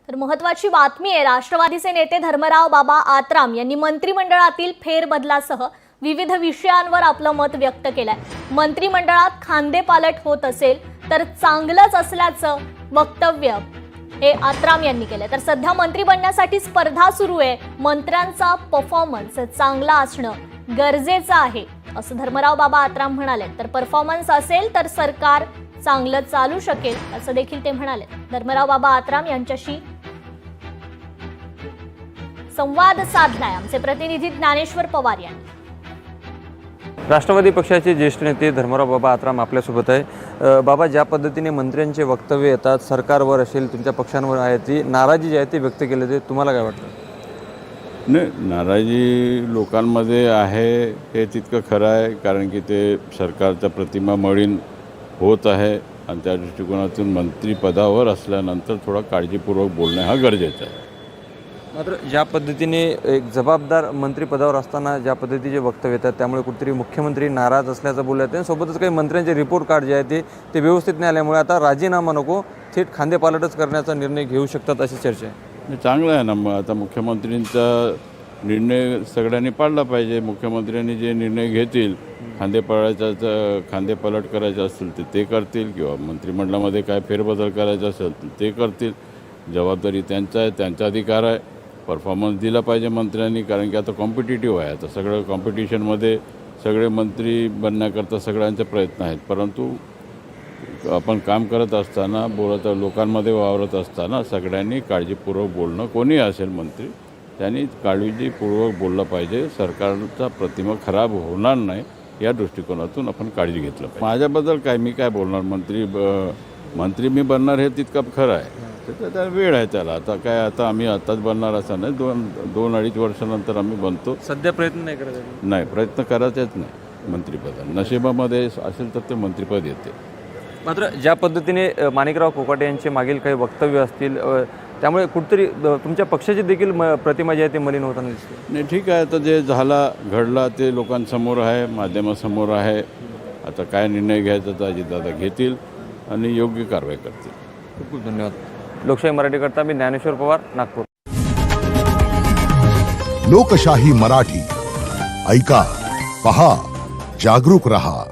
तर महत्त्वाची बातमी आहे। राष्ट्रवादीचे नेते धर्मराव बाबा आत्राम यांनी मंत्रिमंडळातील फेरबदलासह विविध विषयांवर आपलं मत व्यक्त केलंय। मंत्रिमंडळात खांदेपालट होत असेल तर चांगलंच असल्याचं वक्तव्य हे आत्राम यांनी केलं। तर सध्या मंत्री बनण्यासाठी स्पर्धा सुरू आहे। मंत्र्यांचा परफॉर्मन्स चांगला असणं गरजेचं आहे असं धर्मराव बाबा आत्राम म्हणाले। तर परफॉर्मन्स असेल तर सरकार चांगलं चालू शकेल असं देखील ते म्हणाले। धर्मराव बाबा आत्राम यांच्याशी संवाद साधलाय आमचे प्रतिनिधी ज्ञानेश्वर पवार यांनी। राष्ट्रवादी पक्षाचे ज्येष्ठ नेते धर्मराव बाबा आत्राम आपल्यासोबत आहे। बाबा, ज्या पद्धतीने मंत्र्यांचे वक्तव्य येतात, सरकारवर असेल तुमच्या पक्षांवर आहे, ती नाराजी जी आहे ती व्यक्त केली जाते, तुम्हाला काय वाटतं? नाही, नाराजी लोकांमध्ये आहे हे तितकं खरं आहे, कारण की ते सरकारच्या प्रतिमा मळीन होत आहे आणि त्या दृष्टिकोनातून मंत्रिपदावर असल्यानंतर थोडा काळजीपूर्वक बोलणे हा गरजेचा आहे। मात्र ज्या पद्धतीने एक जबाबदार मंत्रिपदावर असताना ज्या पद्धतीचे वक्तव्य येतात त्यामुळे कुठेतरी मुख्यमंत्री नाराज असल्याचं बोलले जाते। सोबतच काही मंत्र्यांचे रिपोर्ट कार्ड जे आहे ते व्यवस्थित नाही आल्यामुळे आता राजीनामा नको, थेट खांदेपालटच करण्याचा निर्णय घेऊ शकतात अशी चर्चा आहे। चांगलं आहे ना, मग आता मुख्यमंत्रींचा निर्णय सगळ्यांनी पाळला पाहिजे। मुख्यमंत्र्यांनी जे निर्णय घेतील, खांदेपालट करायचं असेल तर ते करतील, किंवा मंत्रिमंडळामध्ये काय फेरबदल करायचा असेल तर ते करतील। जबाबदारी त्यांचा आहे, त्यांचा अधिकार आहे। परफॉर्मन्स दिला पाहिजे मंत्र्यांनी, कारण की आता कॉम्पिटिटिव्ह आहे। आता सगळं कॉम्पिटिशनमध्ये सगळे मंत्री बनण्याकरता सगळ्यांचे प्रयत्न आहेत, परंतु आपण काम करत असताना, लोकांमध्ये वावरत असताना सगळ्यांनी काळजीपूर्वक बोलणं, कोणी असेल मंत्री त्यांनी काळजीपूर्वक बोललं पाहिजे। सरकारचा प्रतिमा खराब होणार नाही या दृष्टिकोनातून आपण काळजी घेतलं पाहिजे। माझ्याबद्दल काय, मी काय बोलणार, मंत्री मी बनणार हे तितकं खरं आहे, त्याचा वेळ आहे त्याला। आता आम्ही आताच बनणार असं नाही, दोन अडीच वर्षानंतर आम्ही बनतो। सध्या प्रयत्न नाही करायचे? नाही, प्रयत्न करायचेच नाही। मंत्रिपद नशिबामध्ये असेल तर ते मंत्रिपद येते। मात्र ज्या पद्धतीने माणिकराव कोकाटे यांचे मागील काही वक्तव्य असतील त्यामुळे कुठेतरी तुमच्या पक्षाची देखील प्रतिमा जी आहे ती मलिन होताना दिसते। नाही, ठीक आहे, आता जे घडला ते लोकांसमोर आहे, माध्यमासमोर आहे। आता काय निर्णय घ्यायचा तर अजितदादा घेतील आणि योग्य कारवाई करतील। खूप खूप धन्यवाद। लोकशाही मराठीकरता मी ज्ञानेश्वर पवार, नागपूर। लोकशाही मराठी ऐका, पहा, जागरूक रहा।